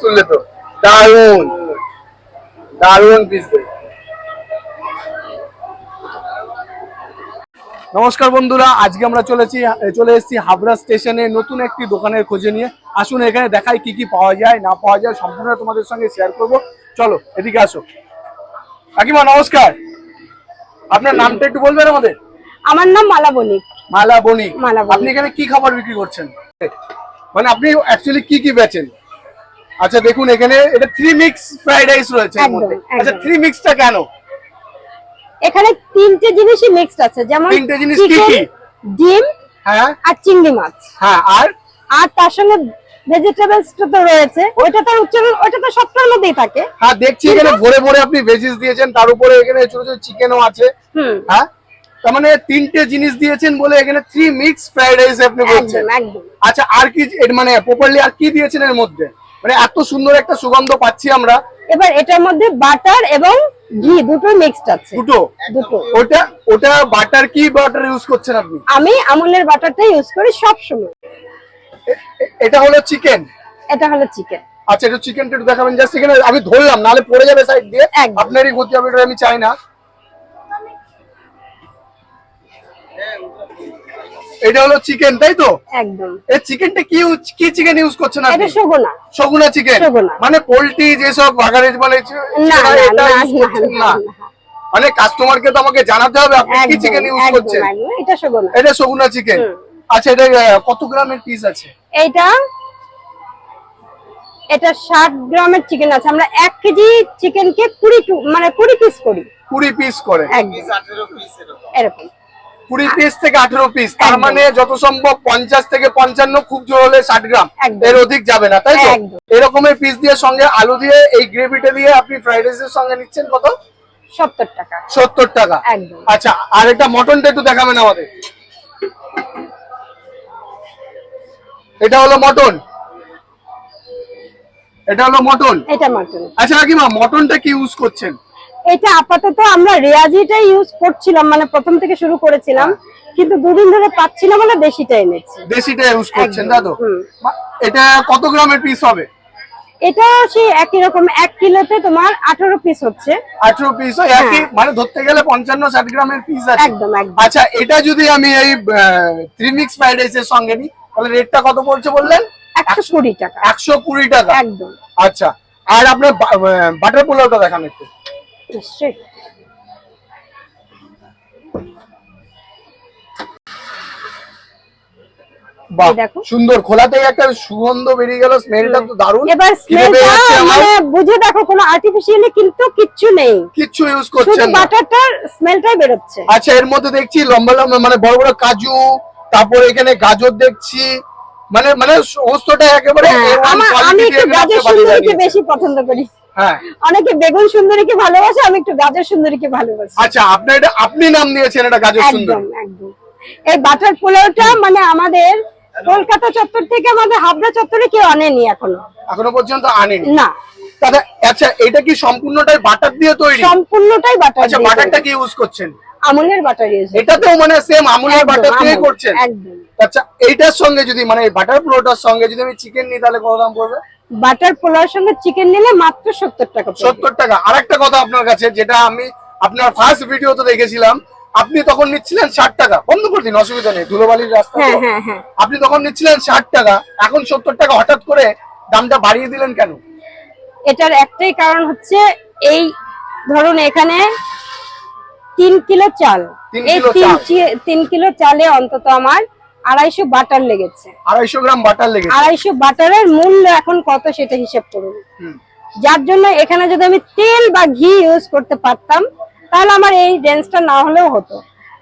শুনলে তো দারুন দারুন পিস। নমস্কার বন্ধুরা, আজকে আমরা চলে এসেছি হাবড়া স্টেশনে নতুন একটি দোকানের খোঁজে নিয়ে। আসুন এখানে দেখাই কি কি পাওয়া যায় না পাওয়া যায়, সম্পূর্ণ তোমাদের সঙ্গে শেয়ার করব। চলো এদিকে আসো। কাকিমা নমস্কার, আপনার নামটা একটু বলবেন আমাদের? আমার নাম মালা বণিক। মালা বণিক। আপনি এখানে কি খাবার বিক্রি করছেন, মানে আপনি অ্যাকচুয়ালি কি কি বেচেন? আচ্ছা দেখুন, এখানে এটা 3 মিক্স ফ্রাইড রাইস রয়েছে এর মধ্যে। আচ্ছা 3 মিক্সটা কেন? এখানে তিনটে জিনিসই মিক্সড আছে, যেমন তিনটে জিনিস কি কি? ডিম, হ্যাঁ, আর চিংড়ি মাছ। হ্যাঁ, আর তার সঙ্গে ভেজিটেবলস তো রয়েছে। ওইটা তো উচ্চারণ, ওইটা তো সবটার মধ্যেই থাকে। হ্যাঁ দেখছি এখানে ভরে ভরে আপনি ভেজিস দিয়েছেন, তার উপরে এখানে ছোট ছোট চিকেনও আছে। হ্যাঁ, তার মানে তিনটে জিনিস দিয়েছেন বলে এখানে 3 মিক্স ফ্রাইড রাইস আপনি বলছেন। একদম। আচ্ছা আর কি, মানে প্রপারলি আর কি দিয়েছেন এর মধ্যে? মানে এত সুন্দর একটা সুগন্ধ পাচ্ছি আমরা। এবার এটার মধ্যে বাটার এবং ঘি দুটো মিক্সড আছে। দুটো। ওটা বাটার কি বাটার ইউজ করছেন আপনি? আমি আমুলের বাটারটা ইউজ করি সব সময়। এটা হলো চিকেন। এটা হলো চিকেন। আচ্ছা এটা চিকেনটা একটু দেখাবেন জাস্ট। এখানে আমি ধরলাম, নালে পড়ে যাবে সাইড দিয়ে, আপনারই ক্ষতি হবে, এটা আমি চাই না। এটা হলো চিকেন, তাই তো? একদম। এই চিকেনটা কি চিকেন ইউজ করছেন আপনি? এটা সগুনা। সগুনা চিকেন, মানে পোল্ট্রি যেসব ভাগাড়ে বলে এটা না, মানে কাস্টমারকে তো আমাকে জানাতে হবে আপনি কি চিকেন ইউজ করছেন। এটা সগুনা। এটা সগুনা চিকেন। আচ্ছা এটা কত গ্রামের পিস আছে? এটা 60 গ্রামের চিকেন আছে। আমরা 1 কেজি চিকেনকে 20 পিস করি। 20 পিস করে? 18 পিস এরকম। 20 পিস থেকে 18 পিস, তার মানে যত সম্ভব 50 থেকে 55, খুব জোর হলে 60 গ্রাম, এর অধিক যাবে না, তাই তো? এরকমের পিস দিয়ে সঙ্গে আলু দিয়ে এই গ্রেভিটা দিয়ে আপনি ফ্রাইড রাইসের সঙ্গে নিচ্ছেন কত? 70 টাকা। 70 টাকা। আচ্ছা আর একটা মটনটা একটু দেখাবেন আমাদের। এটা হলো মটন। এটা হলো মটন। এটা মটন। আচ্ছা কাকিমা, মটনটা কি ইউজ করছেন? এটা আপাতত আমরা রেয়াজিটাই ইউজ করছিলাম, মানে প্রথম থেকে শুরু করেছিলাম, কিন্তু দুদিন ধরে পাচ্ছি না বলে দেশিটা এনেছি। দেশিটা ইউজ করছেন, দাদু? এটা কত গ্রামের পিস হবে? এটা সেই একই রকম 1 কিলোতে তোমার 18 পিস হচ্ছে। 18 পিস একই, মানে ধরতে গেলে 55-60 গ্রামের পিস আছে। একদম। আচ্ছা এটা যদি আমি এই 3 মিক্স ফ্রাইড রাইসের সঙ্গে নিই তাহলে রেটটা কত পড়ছে বললেন? 120 টাকা। 120 টাকা। একদম। আচ্ছা আর আপনার বাটার পোলাওটা দেখান একটু। নিশ্চয়ই। বাহ সুন্দর, খোলাতেই একটা সুগন্ধ বেরিয়ে গেল, স্মেলটা তো দারুণ। এবার স্মেলটা মানে বুঝে দেখো, কোনো আর্টিফিশিয়ালি কিন্তু কিচ্ছু নেই, কিচ্ছু ইউজ করছেন না, শুধু বাটারটার স্মেলটাই বেরোচ্ছে। আচ্ছা এর মধ্যে দেখছি লম্বা লম্বা মানে বড় বড় কাজু, তারপর এখানে গাজর দেখছি, মানে সমস্তটা একেবারে আমি একটু গাজর সুন্দরীকে বেশি পছন্দ করি। হ্যাঁ, অনেকে বেগুন সুন্দরীকে ভালোবাসে, আমি একটু গাজর সুন্দরীকে ভালোবাসি। আচ্ছা আপনি নাম দিয়েছেন এটা গাজর সুন্দরী। একদম। এই বাটার পোলাওটা মানে আমাদের কলকাতা চত্বর থেকে আমাদের হাবড়া চত্বরে কেউ আনেনি এখনো পর্যন্ত আনেনি না। আচ্ছা এটা কি সম্পূর্ণটাই বাটার দিয়ে তৈরি? সম্পূর্ণটাই বাটার। আচ্ছা বাটারটা কি ইউজ করছেন? আমুলের বাটার ইউজ। এটাতেও মানে সেম আমুলের বাটার দিয়ে করছেন? একদম। আচ্ছা এইটার সঙ্গে যদি মানে এই বাটার পোলাওটার সঙ্গে যদি আমি চিকেন নিই তাহলে কত দাম পড়বে? বাটার পোলাওর সঙ্গে চিকেন নিলে মাত্র 70 টাকা। 70 টাকা। আরেকটা কথা আপনার কাছে, যেটা আমি আপনার ফার্স্ট ভিডিওতে দেখেছিলাম, আপনি তখন নিচ্ছিলেন 60 টাকা। বন্ধ করে দিন, অসুবিধা নেই, ধুলোবালির রাস্তা। হ্যাঁ। আপনি তখন নিচ্ছিলেন 60 টাকা, এখন 70 টাকা হঠাৎ করে দামটা বাড়িয়ে দিলেন কেন? এটার একটাই কারণ হচ্ছে, এই ধরুন এখানে 3 কিলো চাল, এই 3 কিলো চালে অন্তত আমার 250 বাটার লেগেছে। 250 গ্রাম বাটার লেগেছে। 250 বাটারের মূল্য এখন কত সেটা হিসাব করুন। যার জন্য এখানে যদি আমি তেল বা ঘি ইউজ করতে পারতাম তাহলে আমার এই রেঞ্জটা না হলেও হতো।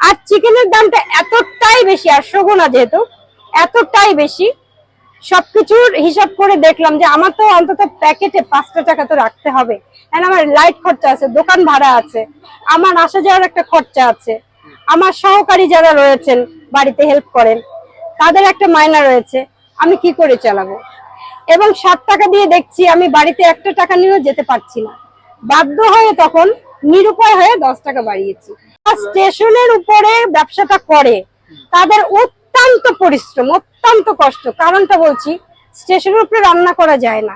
আর চিকেনের দামটা এতটাই বেশি, আর সগুনা যেহেতু এতটাই বেশি, সবকিছুর হিসাব করে দেখলাম যে আমার তো অন্তত প্যাকেটে 5 টাকা তো রাখতে হবে, কারণ আমার লাইট খরচা আছে, দোকান ভাড়া আছে, আমার আসা যাওয়ার একটা খরচা আছে, আমার সহকারী যারা রয়েছেন বাড়িতে হেল্প করেন তাদের একটা মাইনা রয়েছে, আমি কি করে চালাবো? এবং 60 টাকা দিয়ে দেখছি আমি বাড়িতে 1 টাকা নিয়েও যেতে পারছি না, বাধ্য হয়ে তখন নিরুপায় হয়ে 10 টাকা বাড়িয়েছি। স্টেশনের উপরে ব্যবসাটা করে তাদের অত্যন্ত পরিশ্রম, অত্যন্ত কষ্ট। কারণটা বলছি, স্টেশনের উপরে রান্না করা যায় না,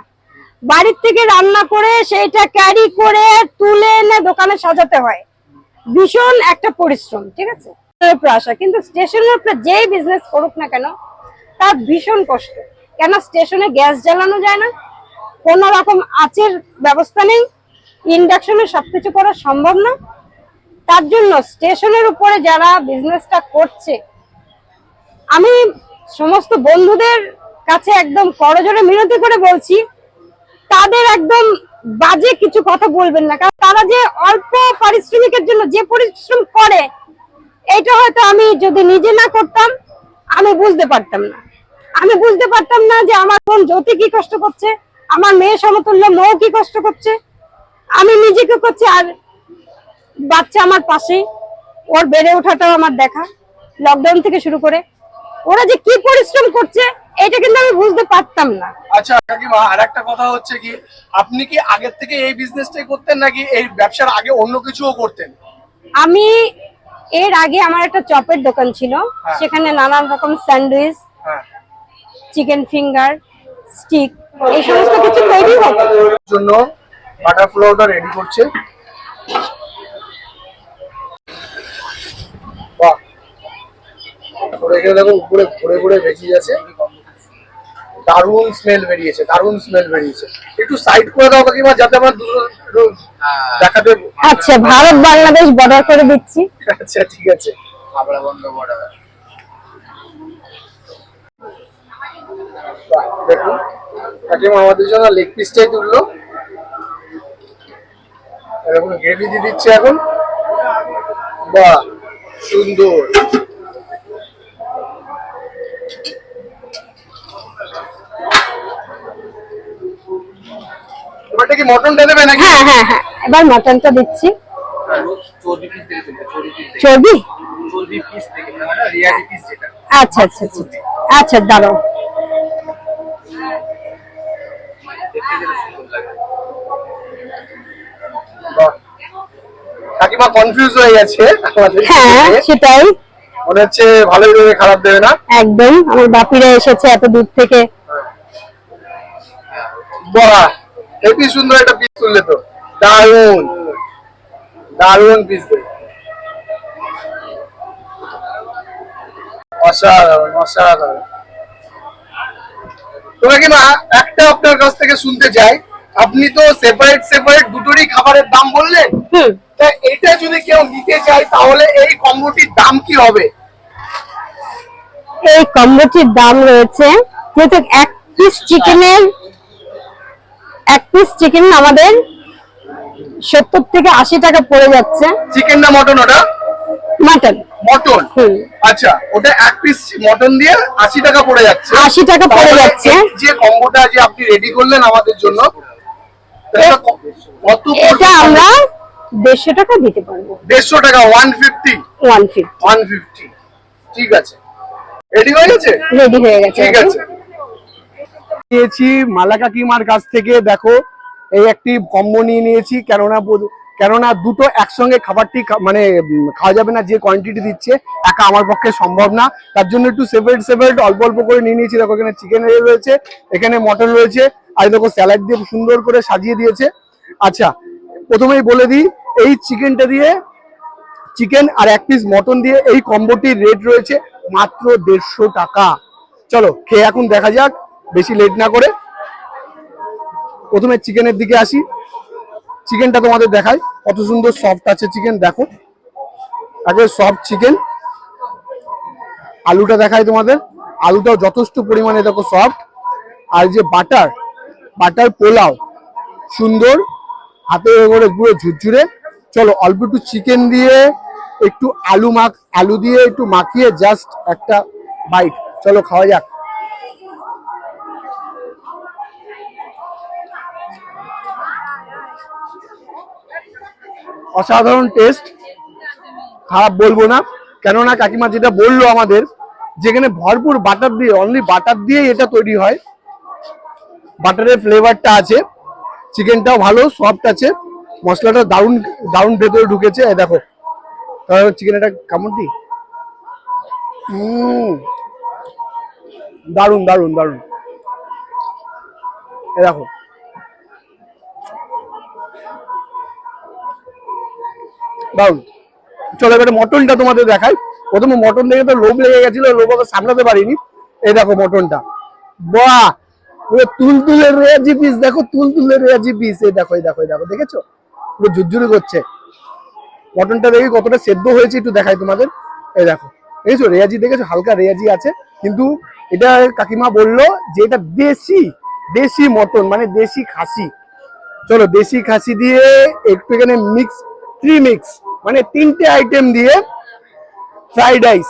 বাড়ির থেকে রান্না করে সেইটা ক্যারি করে তুলে এনে দোকানে সাজাতে হয়, ভীষণ একটা পরিশ্রম, ঠিক আছে। আসা কিন্তু স্টেশনের উপরে যেই বিজনেস করুক না কেন তার ভীষণ কষ্ট, কেন স্টেশনে গ্যাস জ্বালানো যায় না, কোন রকম আঁচের ব্যবস্থা নেই, ইন্ডাকশনে সবকিছু করা সম্ভব না। তার জন্য স্টেশনের উপরে যারা বিজনেসটা করছে, আমি সমস্ত বন্ধুদের কাছে একদম করজোড়ে মিনতি করে বলছি, তাদের একদম বাজে কিছু কথা বলবেন না, কারণ তারা যে অল্প পারিশ্রমিকের জন্য যে পরিশ্রম করে, এটা হয়তো আমি যদি নিজে না করতাম আমি বুঝতে পারতাম না। আমি বুঝতে পারতাম না যে আমার বোন জ্যোতি কি কষ্ট করছে, আমার মেয়ে সমতুল্য মৌ কি কষ্ট করছে, আমি নিজেকে করছি, আর বাচ্চা আমার পাশে, ওর বেড়ে ওঠাটাও আমার দেখা, লকডাউন থেকে শুরু করে ওরা যে কি পরিশ্রম করছে এটা কিন্তু আমি বুঝতে পারতাম না। আচ্ছা কাকিমা, আর একটা কথা হচ্ছে কি, আপনি কি আগের থেকে এই বিজনেসটাই করতেন নাকি এই ব্যবসার আগে অন্য কিছুও করতেন? আমি এর আগে আমার একটা চপের দোকান ছিল, সেখানে নানান রকম স্যান্ডউইচ, চিকেন ফিঙ্গার, স্টিক, এই সমস্ত কিছু তৈরি হতো। জন্য বাটার ফ্লোরটা রেডি করছে। বাহ, ওরা এখানে দেখো উপরে ঘুরে ঘুরে বেঁচে যাচ্ছে, দারুণ স্মেল বেরিয়েছে, দারুণ স্মেল বেরিয়েছে। একটু সাইড করে দাও কাকিমা, যাতে আমরা দুটো দেখাতে। আচ্ছা, ভারত বাংলাদেশ বর্ডার করে দিচ্ছি। আচ্ছা ঠিক আছে, হাবড়া বন্ধ বর্ডার। দেখুন কাকিমা আমাদের জন্য লেগ পিসটাই তুললো, এরকম গ্রেভি দিয়ে দিচ্ছে এখন। বাহ সুন্দর। এবারটা কি মটনটা দেবে নাকি? হ্যাঁ হ্যাঁ হ্যাঁ, এবার মটনটা দিচ্ছি। চর্বি? আচ্ছা আচ্ছা আচ্ছা আচ্ছা, দাঁড়াও। কাকিমা কনফিউজ হয়ে গেছে। হ্যাঁ সেটাই, মনে হচ্ছে ভালোই দেবে, খারাপ দেবে না। একদম, আমার বাপিরা এসেছে এত দূর থেকে। বাহ, হেবি সুন্দর একটা পিস তুললে তো, দারুণ দারুণ পিস দেবে, অসাধারণ অসাধারণ। তো কাকিমা একটা আপনার কাছ থেকে শুনতে চাই, আপনি তো সেপারেট সেপারেট দুটোরই খাবারের দাম বললেন, তা এটা যদি কেউ নিতে চায় তাহলে এই কম্বোটির দাম কি হবে? এই কম্বোটির দাম রয়েছে, যেহেতু এক পিস চিকেন আমাদের 70 থেকে 80 টাকা পড়ে যাচ্ছে। চিকেন না মটন? ওটা মাটন। মটন, আচ্ছা, ওটা এক পিস মটন দিয়ে 80 টাকা পড়ে যাচ্ছে। 80 টাকা পড়ে যাচ্ছে। যে কম্বোটা যে আপনি রেডি করলেন আমাদের জন্য, কত? এটা আমরা 150 টাকা দিতে পারবো। 150 টাকা? 150। ঠিক আছে, রেডি হয়ে গেছে? রেডি হয়ে গেছে। ঠিক আছে, নিয়েছি মালা কাকিমার কাছ থেকে। দেখো এই একটি কম্বো নিয়ে নিয়েছি, কেননা দুটো একসঙ্গে খাবারটি মানে খাওয়া যাবে না, যে কোয়ান্টিটি দিচ্ছে একা আমার পক্ষে সম্ভব না, তার জন্য একটু সেপারেট সেপারেট অল্প অল্প করে নিয়ে নিয়েছি। দেখো এখানে চিকেন রয়েছে, এখানে মটন রয়েছে, আর দেখো স্যালাড দিয়ে সুন্দর করে সাজিয়ে দিয়েছে। আচ্ছা প্রথমেই বলে দিই, এই চিকেনটা দিয়ে, চিকেন আর এক পিস মটন দিয়ে এই কম্বোটির রেট রয়েছে মাত্র 150 টাকা। চলো খেয়ে এখন দেখা যাক, বেশি লেট না করে। প্রথমে চিকেনের দিকে আসি, চিকেনটা তোমাদের দেখাই, কত সুন্দর সফট আছে চিকেন, দেখো একবার সফট চিকেন। আলুটা দেখাই তোমাদের, আলুটাও যথেষ্ট পরিমাণে দেখো সফট। আর যে বাটার পোলাও সুন্দর, হাতে করে পুরো ঝুরঝুরে। চলো অল্প একটু চিকেন দিয়ে একটু আলু দিয়ে একটু মাখিয়ে জাস্ট একটা বাইট, চলো খাওয়া যাক। অসাধারণ টেস্ট, খারাপ বলবো না, কেননা কাকিমা যেটা বললো আমাদের, যেখানে ভরপুর বাটার দিয়ে, অনলি বাটার দিয়ে এটা তৈরি হয়, বাটারের ফ্লেভারটা আছে, চিকেনটাও ভালো সফট আছে, মশলাটা দারুণ দারুণ ভেতরে ঢুকেছে। দেখো চিকেন, এটা কামড় দিই, দারুণ দারুণ দারুণ। দেখো দারুন। চলো এবারে মটনটা তোমাদের দেখাই। প্রথমে মটন দেখে তো লোভ লেগে গেছিল, লোভ সামলাতে পারিনি। এই দেখো মটনটা, বাহ পুরো তুলতুলে রেয়াজি পিস, দেখো তুলতুলে রেয়াজি পিস। এই দেখো এই দেখো এই দেখো, দেখেছো পুরো ঝুরঝুরি করছে। মটনটা দেখি কতটা সেদ্ধ হয়েছে একটু দেখাই তোমাদের। এই দেখো, দেখেছো রেয়াজি, দেখেছো হালকা রেয়াজি আছে, কিন্তু এটা কাকিমা বললো যে এটা দেশি দেশি মটন, মানে দেশি খাসি। চলো দেশি খাসি দিয়ে একটু এখানে মিক্স, মিক্স মানে 3টে আইটেম দিয়ে ফ্রাইড রাইস।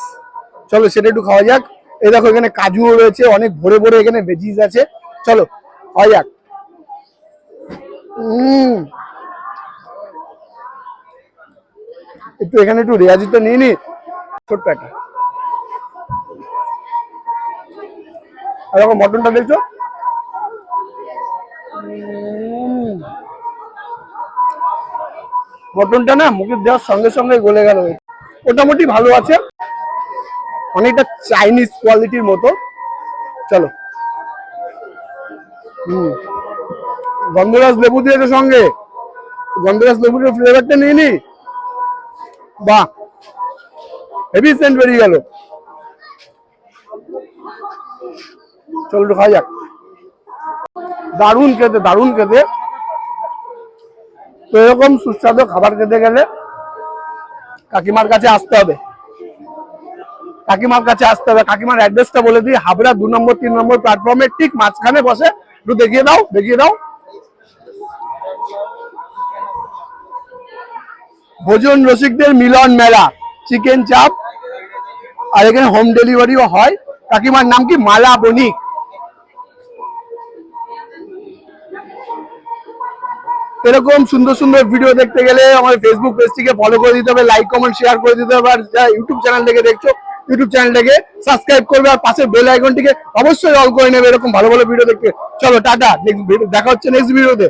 চলো সেটা একটু খাওয়া যাক। এই দেখো এখানে কাজুও রয়েছে, অনেক ভরে ভরে এখানে ভেজিস আছে। চলো খাওয়া যাক। একটু এখানে একটু রেয়াজি তো নিয়ে নি, ছোট্ট একটা। আর দেখো মটনটা দেখছো, মটনটা না মুখে দেওয়ার সঙ্গে সঙ্গে গলে গেল। মোটামুটি ভালো আছে, অনেকটা চাইনিজ কোয়ালিটির মতো। চলো গন্ধরাজ লেবু দিয়েছে সঙ্গে, গন্ধরাজ লেবুর ফ্লেভারটা নিয়ে নি। বাহ হেভি সেন্ট বেরিয়ে গেল। চলো একটু খাওয়া যাক। দারুণ খেতে, দারুণ খেতে। তো এরকম সুস্বাদু খাবার খেতে গেলে কাকিমার কাছে আসতে হবে, কাকিমার কাছে আসতে হবে। কাকিমার অ্যাড্রেসটা বলে দিই, হাবড়া 2 নম্বর 3 নম্বর প্ল্যাটফর্মের ঠিক মাঝখানে বসে। একটু দেখিয়ে দাও, দেখিয়ে দাও। ভোজন রসিকদের মিলন মেলা, চিকেন চাপ, আর এখানে হোম ডেলিভারিও হয়। কাকিমার নাম কি? মালা বণিক। এরকম সুন্দর সুন্দর ভিডিও দেখতে গেলে আমার ফেসবুক পেজটিকে ফলো করে দিতে হবে, লাইক কমেন্ট শেয়ার করে দিতে হবে। আর যারা ইউটিউব চ্যানেল থেকে দেখছো, ইউটিউব চ্যানেলটাকে সাবস্ক্রাইব করবে, আর পাশের বেল আইকনটিকে অবশ্যই অল করে নেবে এরকম ভালো ভালো ভিডিও দেখতে। চলো টাটা, নেক্সট ভিডিও দেখা হচ্ছে নেক্সট ভিডিওতে।